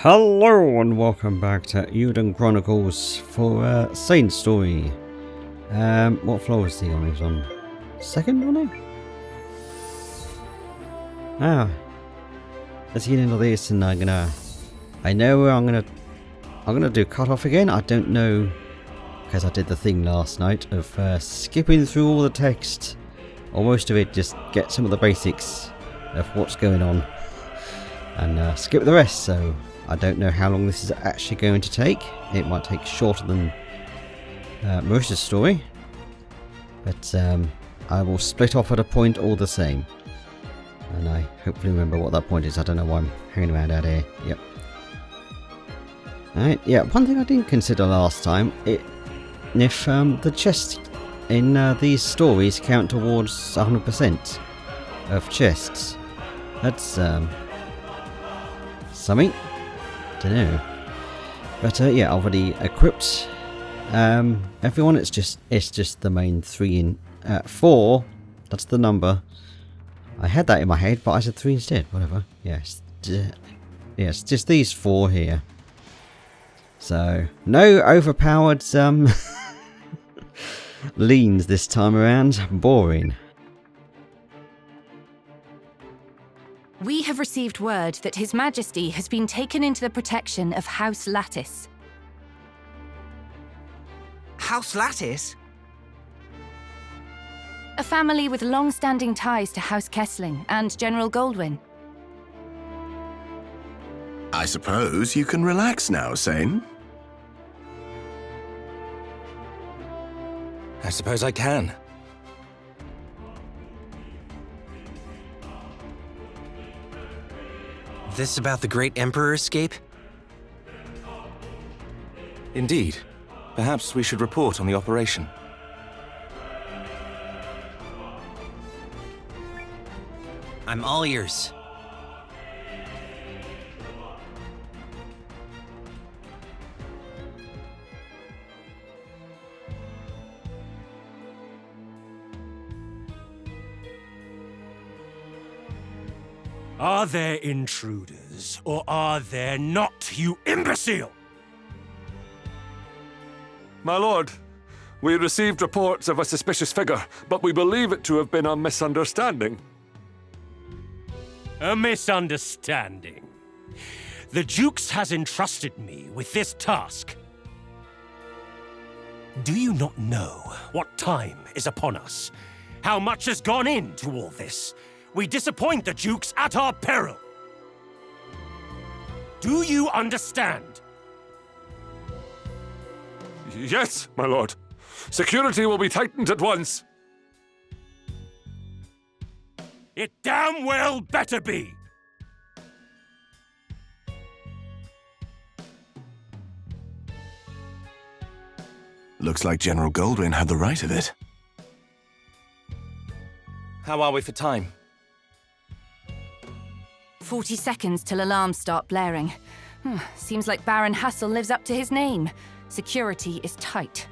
Hello and welcome back to Eiyuden Chronicles for Seign story. What floor is he on? He's on second, wasn't he? Let's get into this, and I'm gonna do cut off again. I don't know, because I did the thing last night of skipping through all the text, or most of it, just get some of the basics of what's going on, and skip the rest. So I don't know how long this is actually going to take. It might take shorter than most of the story, but I will split off at a point all the same. And I hopefully remember what that point is. I don't know why I'm hanging around out here. Yep. Alright, yeah, one thing I didn't consider last time, if the chests in these stories count towards 100% of chests. That's something. Don't know. But yeah, I've already equipped everyone. It's just the main 3 in 4. That's the number. I had that in my head, but I said 3 instead. Whatever. Yes. Yes, just these 4 here. So no overpowered leans this time around. Boring. We have received word that His Majesty has been taken into the protection of House Lattice. House Lattice? A family with long-standing ties to House Kessling and General Goldwyn. I suppose you can relax now, Seign. I suppose I can. This about the Great Emperor escape? Indeed. Perhaps we should report on the operation. I'm all ears. Are there intruders, or are there not, you imbecile? My lord, we received reports of a suspicious figure, but we believe it to have been a misunderstanding. A misunderstanding. The Dukes has entrusted me with this task. Do you not know what time is upon us? How much has gone into all this? We disappoint the Dukes at our peril. Do you understand? Yes, my lord. Security will be tightened at once. It damn well better be. Looks like General Goldwyn had the right of it. How are we for time? 40 seconds till alarms start blaring. Seems like Baron Hassel lives up to his name. Security is tight.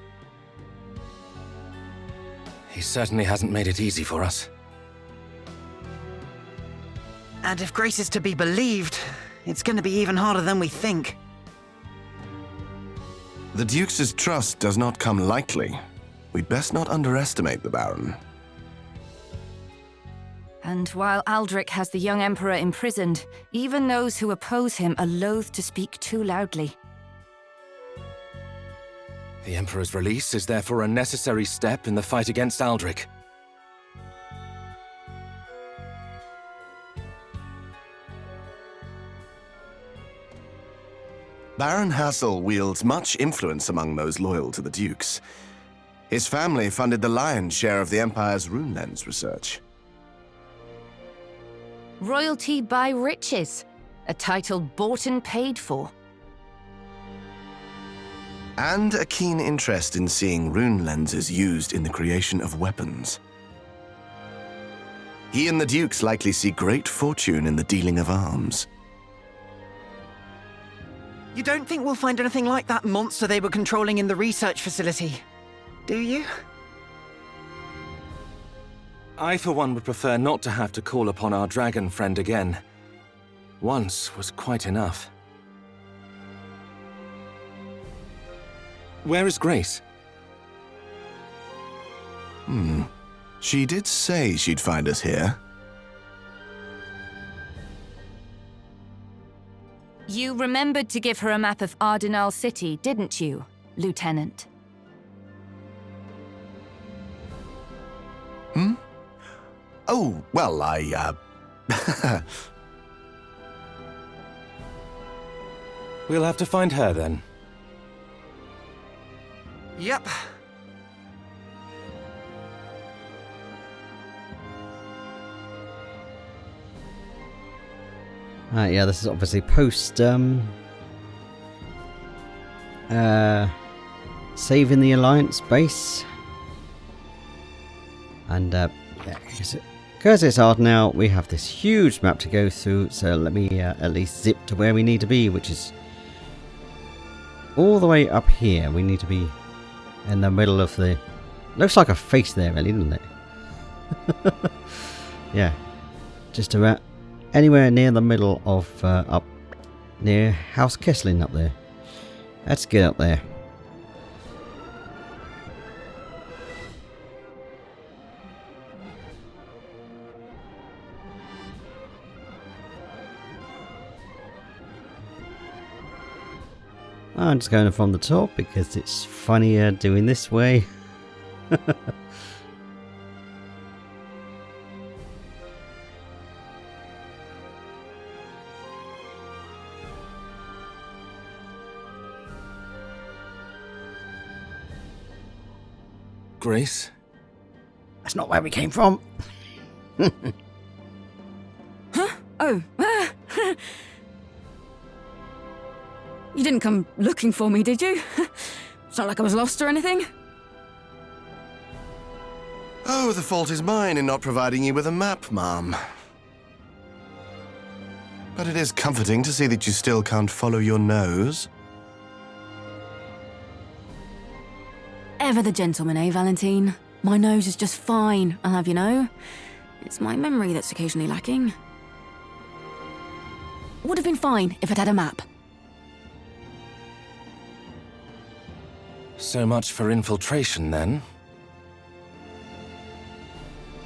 He certainly hasn't made it easy for us. And if Grace is to be believed, it's going to be even harder than we think. The Duke's trust does not come lightly. We'd best not underestimate the Baron. And while Aldric has the young Emperor imprisoned, even those who oppose him are loath to speak too loudly. The Emperor's release is therefore a necessary step in the fight against Aldric. Baron Hassel wields much influence among those loyal to the Dukes. His family funded the lion's share of the Empire's rune lens research. Royalty by riches. A title bought and paid for. And a keen interest in seeing rune lenses used in the creation of weapons. He and the Dukes likely see great fortune in the dealing of arms. You don't think we'll find anything like that monster they were controlling in the research facility, do you? I, for one, would prefer not to have to call upon our dragon friend again. Once was quite enough. Where is Grace? She did say she'd find us here. You remembered to give her a map of Ardenal City, didn't you, Lieutenant? Oh, well, I, We'll have to find her then. Yep. Yeah, this is obviously post saving the Alliance base. And yeah, because it's hard now, we have this huge map to go through, so let me at least zip to where we need to be, which is all the way up here. We need to be in the middle of the... Looks like a face there, really, doesn't it? Yeah, just about anywhere near the middle of up near House Kesslin up there. Let's get up there. I'm just going from the top because it's funnier doing this way. Grace? That's not where we came from. Oh. You didn't come looking for me, did you? It's not like I was lost or anything. Oh, the fault is mine in not providing you with a map, Mom. But it is comforting to see that you still can't follow your nose. Ever the gentleman, eh, Valentine? My nose is just fine, I'll have you know. It's my memory that's occasionally lacking. Would have been fine if I'd had a map. So much for infiltration, then.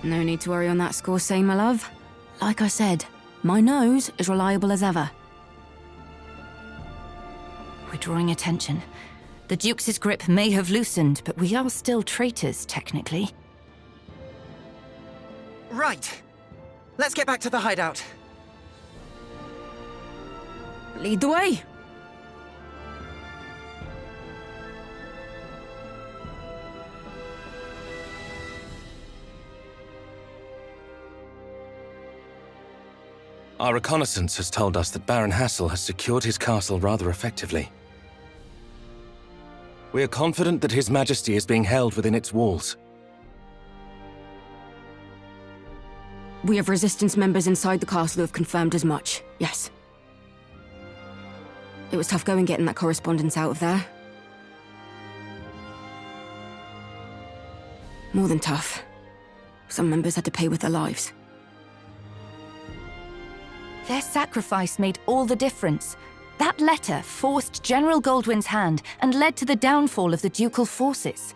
No need to worry on that score, Seign, my love. Like I said, my nose is reliable as ever. We're drawing attention. The Duke's grip may have loosened, but we are still traitors, technically. Right. Let's get back to the hideout. Lead the way. Our reconnaissance has told us that Baron Hassel has secured his castle rather effectively. We are confident that His Majesty is being held within its walls. We have resistance members inside the castle who have confirmed as much, yes. It was tough going getting that correspondence out of there. More than tough. Some members had to pay with their lives. Their sacrifice made all the difference. That letter forced General Goldwyn's hand and led to the downfall of the ducal forces.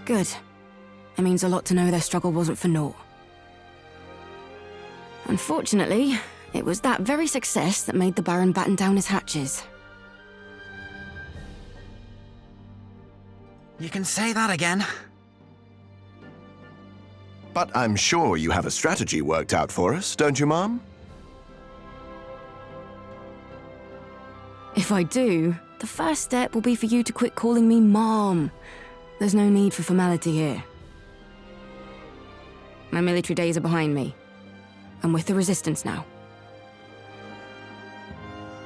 Good. It means a lot to know their struggle wasn't for naught. Unfortunately, it was that very success that made the Baron batten down his hatches. You can say that again. But I'm sure you have a strategy worked out for us, don't you, Mom? If I do, the first step will be for you to quit calling me Mom. There's no need for formality here. My military days are behind me. I'm with the Resistance now.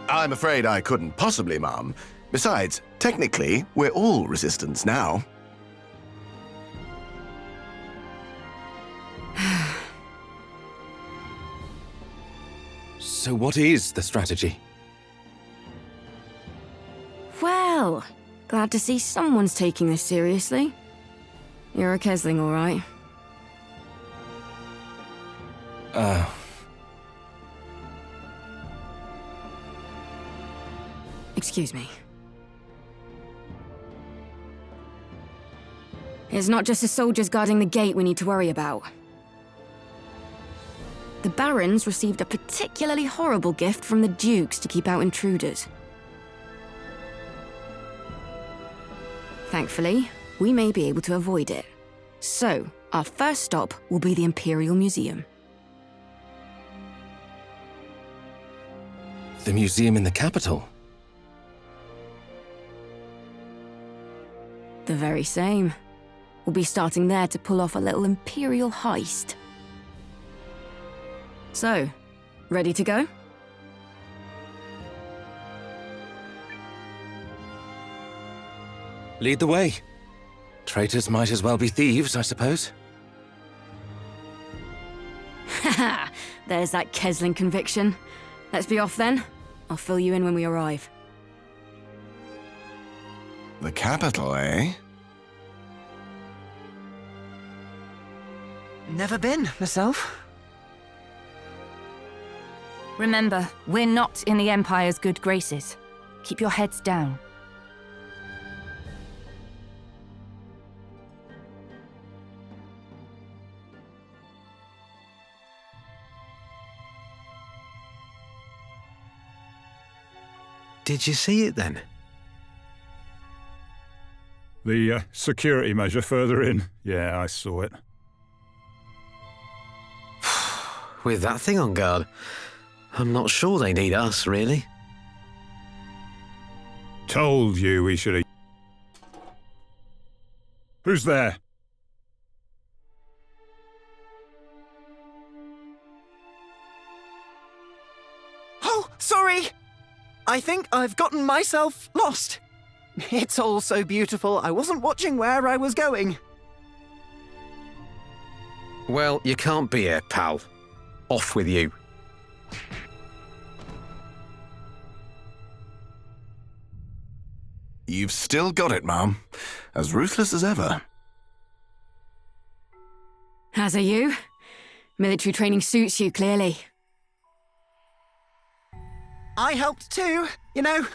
I'm afraid I couldn't possibly, Mom. Besides, technically, we're all Resistance now. So what is the strategy? Well, glad to see someone's taking this seriously. You're a Kesling, all right? Excuse me. It's not just the soldiers guarding the gate we need to worry about. The barons received a particularly horrible gift from the dukes to keep out intruders. Thankfully, we may be able to avoid it. So, our first stop will be the Imperial Museum. The museum in the capital? The very same. We'll be starting there to pull off a little Imperial heist. So, ready to go? Lead the way. Traitors might as well be thieves, I suppose. Haha, there's that Kesling conviction. Let's be off then. I'll fill you in when we arrive. The capital, eh? Never been, myself. Remember, we're not in the Empire's good graces. Keep your heads down. Did you see it then? The security measure further in. Yeah, I saw it. With that thing on guard, I'm not sure they need us, really. Told you we should have... Who's there? Oh, sorry! I think I've gotten myself lost. It's all so beautiful, I wasn't watching where I was going. Well, you can't be here, pal. Off with you. You've still got it, Mom. As ruthless as ever. As are you. Military training suits you, clearly. I helped too, you know.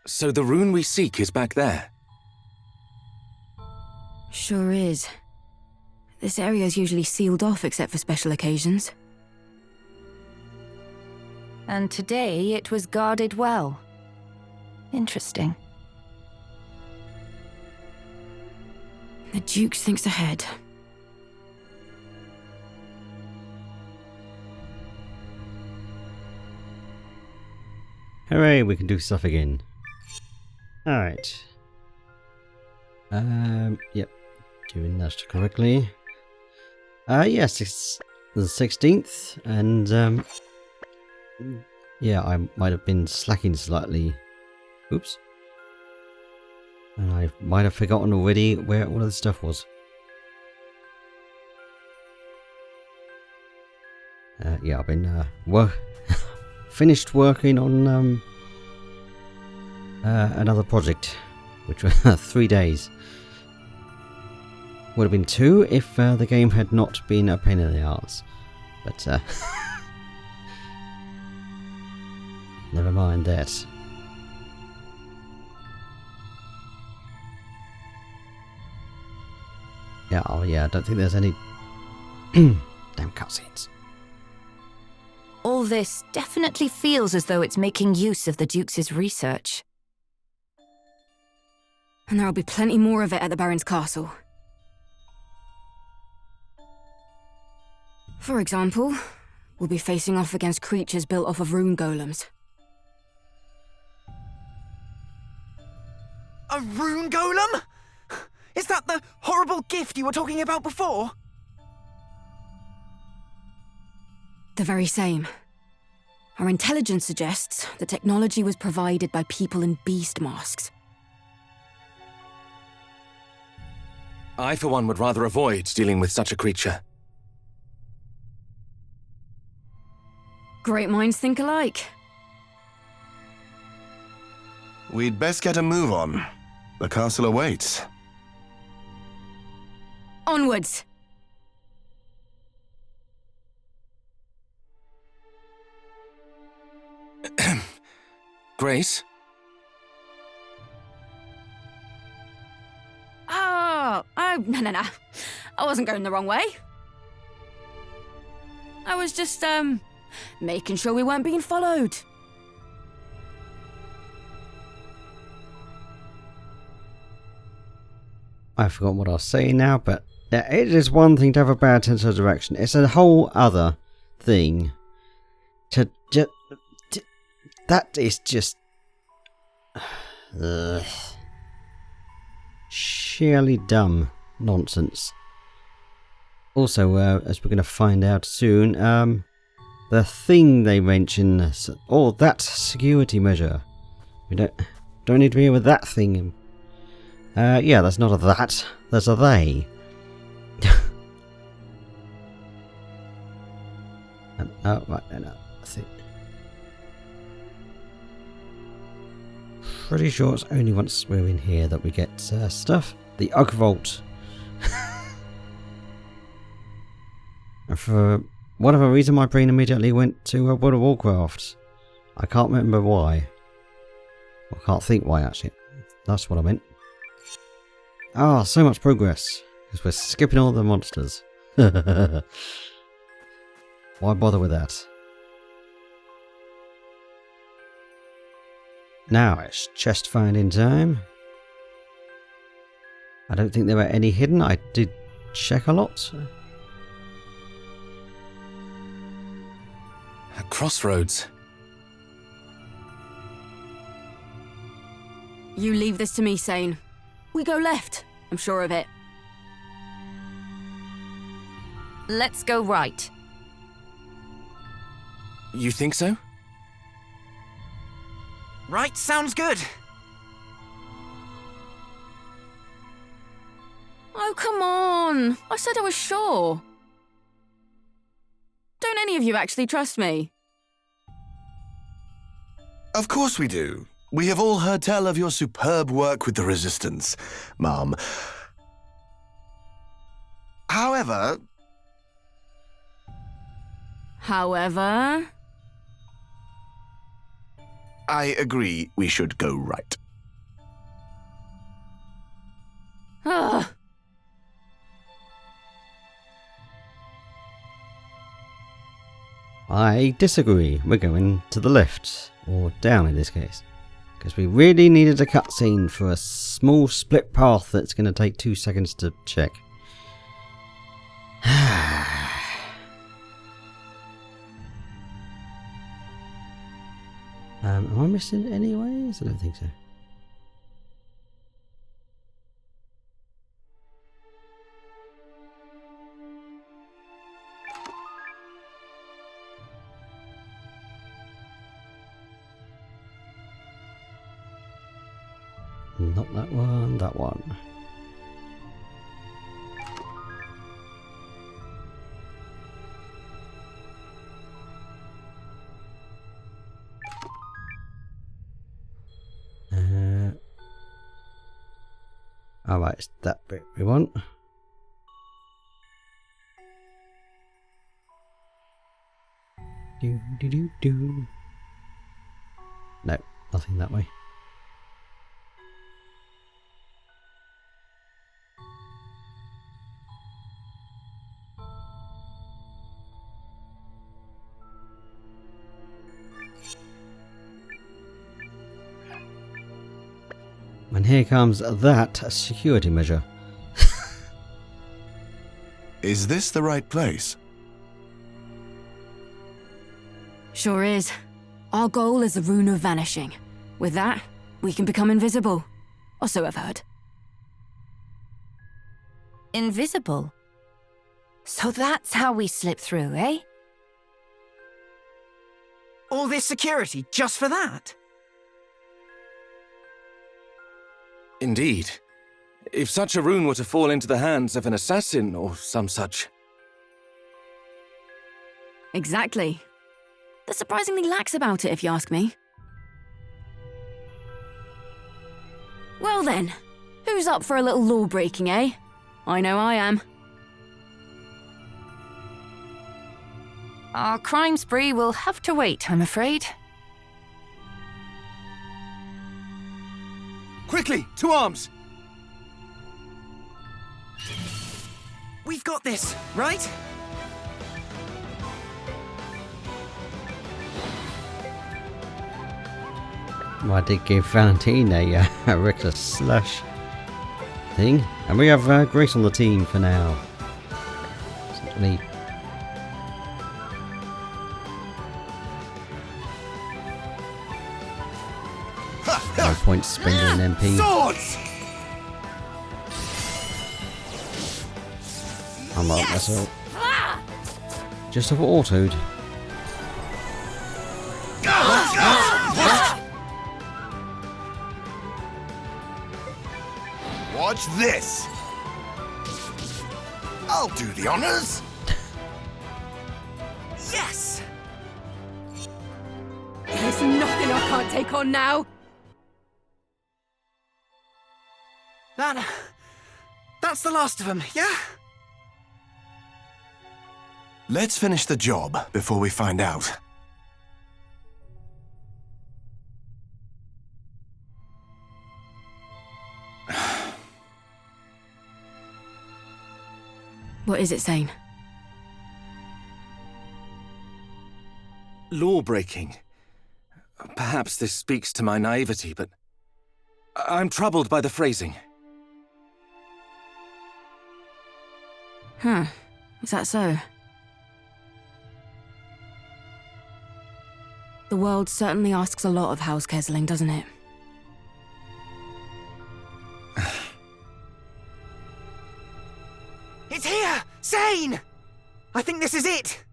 So the rune we seek is back there? Sure is. This area's usually sealed off except for special occasions. And today it was guarded well. Interesting. The Duke thinks ahead. Hooray, we can do stuff again. Alright. Yep. Doing that correctly. Yes, it's the 16th, and, yeah, I might have been slacking slightly. Oops. And I might have forgotten already where all of the stuff was. Yeah, I've been, finished working on, another project, which was 3 days. Would have been 2 if the game had not been a pain in the arse. But, never mind that. Yeah, oh yeah, I don't think there's any damn cutscenes. All this definitely feels as though it's making use of the Duke's research. And there'll be plenty more of it at the Baron's castle. For example, we'll be facing off against creatures built off of rune golems. A rune golem? Is that the horrible gift you were talking about before? The very same. Our intelligence suggests the technology was provided by people in beast masks. I, for one, would rather avoid dealing with such a creature. Great minds think alike. We'd best get a move on. The castle awaits. Onwards! Grace? Oh, no. I wasn't going the wrong way. I was just, making sure we weren't being followed. I forgot what I was saying now, but yeah, it is one thing to have a bad sense of direction. It's a whole other thing to just... That is just... sheerly dumb nonsense. Also, as we're going to find out soon, the thing they mention, that security measure. We don't need to be here with that thing. Yeah, that's not a that, that's a they. Oh, right, no, I think. Pretty sure it's only once we're in here that we get stuff. The Ugg Vault. For whatever reason, my brain immediately went to World of Warcraft. I can't remember why. I can't think why, actually. That's what I meant. Ah, so much progress. Because we're skipping all the monsters. Why bother with that? Now it's chest finding time. I don't think there were any hidden. I did check a lot. A crossroads. You leave this to me, Seign. We go left. I'm sure of it. Let's go right. You think so? Right, sounds good. Oh, come on. I said I was sure. Don't any of you actually trust me? Of course we do. We have all heard tell of your superb work with the Resistance, Ma'am. However... I agree we should go right. Ugh. I disagree. We're going to the left, or down in this case. Because we really needed a cutscene for a small split path that's going to take 2 seconds to check. Am I missing any ways? I don't think so. Not that one, that one. Alright, it's that bit we want. Do. No, nothing that way. And here comes that security measure. Is this the right place? Sure is. Our goal is the Rune of Vanishing. With that, we can become invisible. Or so I've heard. Invisible? So that's how we slip through, eh? All this security just for that? Indeed. If such a rune were to fall into the hands of an assassin or some such. Exactly. They're surprisingly lax about it, if you ask me. Well then, who's up for a little law-breaking, eh? I know I am. Our crime spree will have to wait, I'm afraid. Quickly, to arms! We've got this, right? Well, I did give Valentin a reckless slash thing. And we have Grace on the team for now. Simply. No point spending an MP. Swords! I'm up myself. Just have autoed. Watch this! I'll do the honors! Yes! There's nothing I can't take on now. That's the last of them, yeah? Let's finish the job before we find out. What is it, Seign? Law-breaking. Perhaps this speaks to my naivety, but I'm troubled by the phrasing. Huh. Is that so? The world certainly asks a lot of House Kesling, doesn't it? It's here! Seign! I think this is it!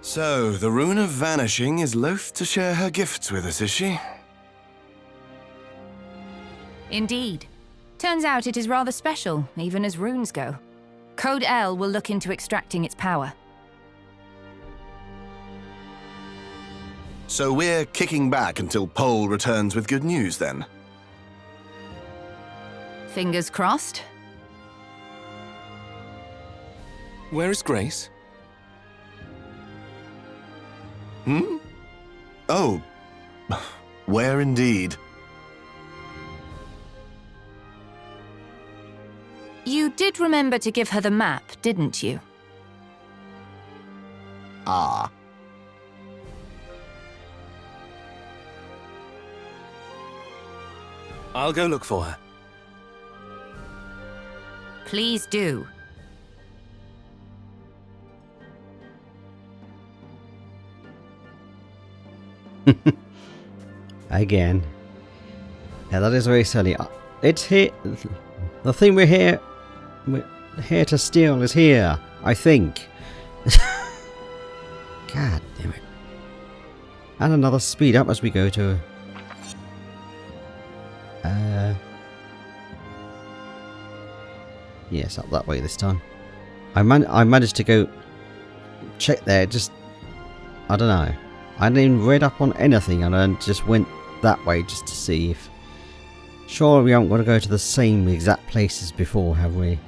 So, the Rune of Vanishing is loath to share her gifts with us, is she? Indeed. Turns out it is rather special, even as runes go. Code L will look into extracting its power. So we're kicking back until Pohl returns with good news, then? Fingers crossed. Where is Grace? Hmm? Oh. Where indeed? You did remember to give her the map, didn't you? Ah. I'll go look for her. Please do. Again. Yeah, that is very silly. It's here. The thing we're here to steal is here, I think. God damn it. And another speed up as we go to... yes, up that way this time. I managed to go check there, just... I don't know. I didn't even read up on anything and I just went that way just to see if... Surely we aren't going to go to the same exact places before, have we?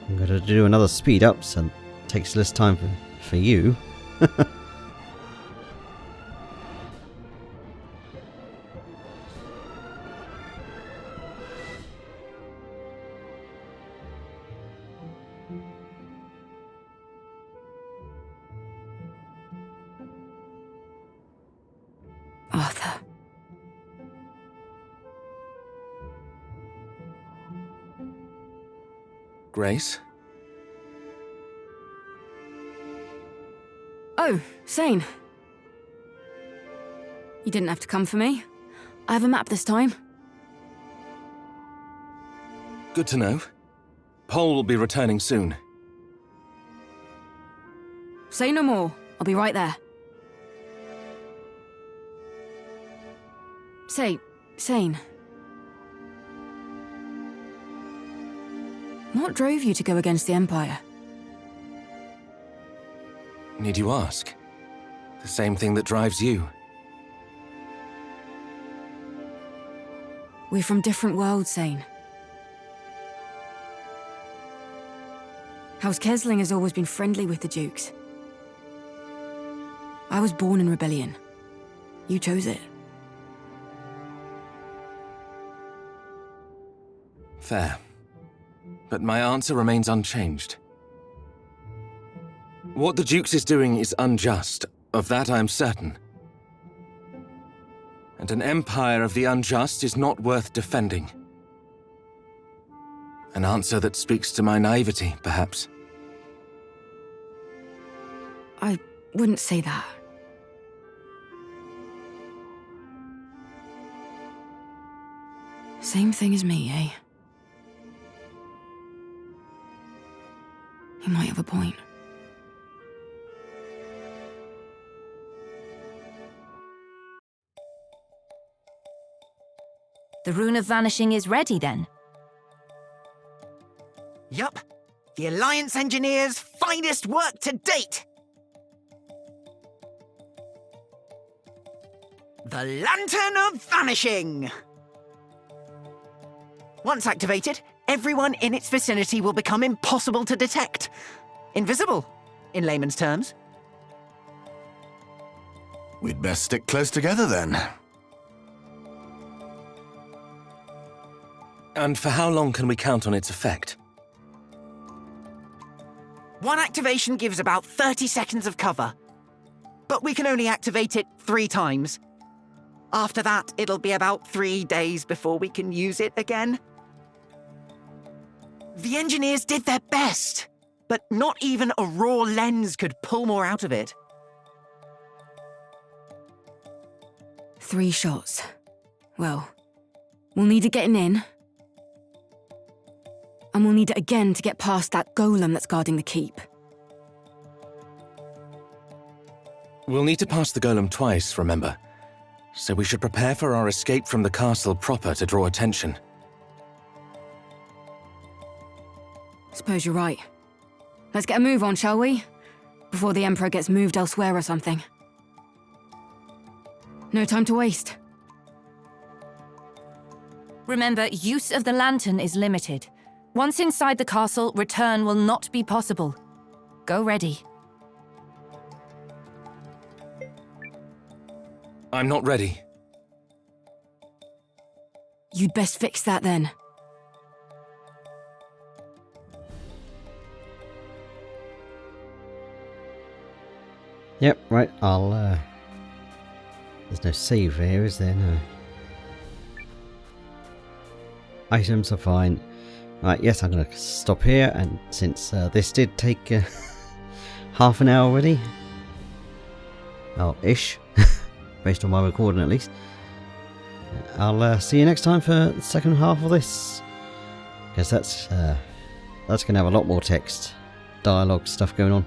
I'm going to do another speed up, so it takes less time for you. Arthur. Grace? Oh, Seign. You didn't have to come for me. I have a map this time. Good to know. Pohl will be returning soon. Say no more. I'll be right there. Seign. What drove you to go against the Empire? Need you ask? The same thing that drives you. We're from different worlds, Seign. House Kesling has always been friendly with the Dukes. I was born in rebellion. You chose it. Fair. But my answer remains unchanged. What the Dukes is doing is unjust, of that I am certain. And an empire of the unjust is not worth defending. An answer that speaks to my naivety, perhaps. I wouldn't say that. Same thing as me, eh? You might have a point. The Rune of Vanishing is ready, then? Yup. The Alliance Engineers' finest work to date! The Lantern of Vanishing! Once activated, everyone in its vicinity will become impossible to detect. Invisible, in layman's terms. We'd best stick close together then. And for how long can we count on its effect? One activation gives about 30 seconds of cover. But we can only activate it 3 times. After that, it'll be about 3 days before we can use it again. The engineers did their best, but not even a raw lens could pull more out of it. 3 shots. Well, we'll need it getting in. And we'll need it again to get past that golem that's guarding the keep. We'll need to pass the golem twice, remember? So we should prepare for our escape from the castle proper to draw attention. Suppose you're right. Let's get a move on, shall we? Before the Emperor gets moved elsewhere or something. No time to waste. Remember, use of the lantern is limited. Once inside the castle, return will not be possible. Go ready. I'm not ready. You'd best fix that then. Yep, right, I'll, there's no save here, is there? No. Items are fine. Right, yes, I'm going to stop here, and since this did take half an hour already, oh, ish, based on my recording at least, I'll see you next time for the second half of this, because that's going to have a lot more text, dialogue stuff going on.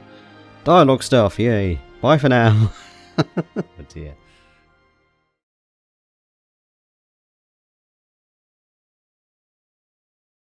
Dialogue stuff, yay! Bye for now! Oh dear.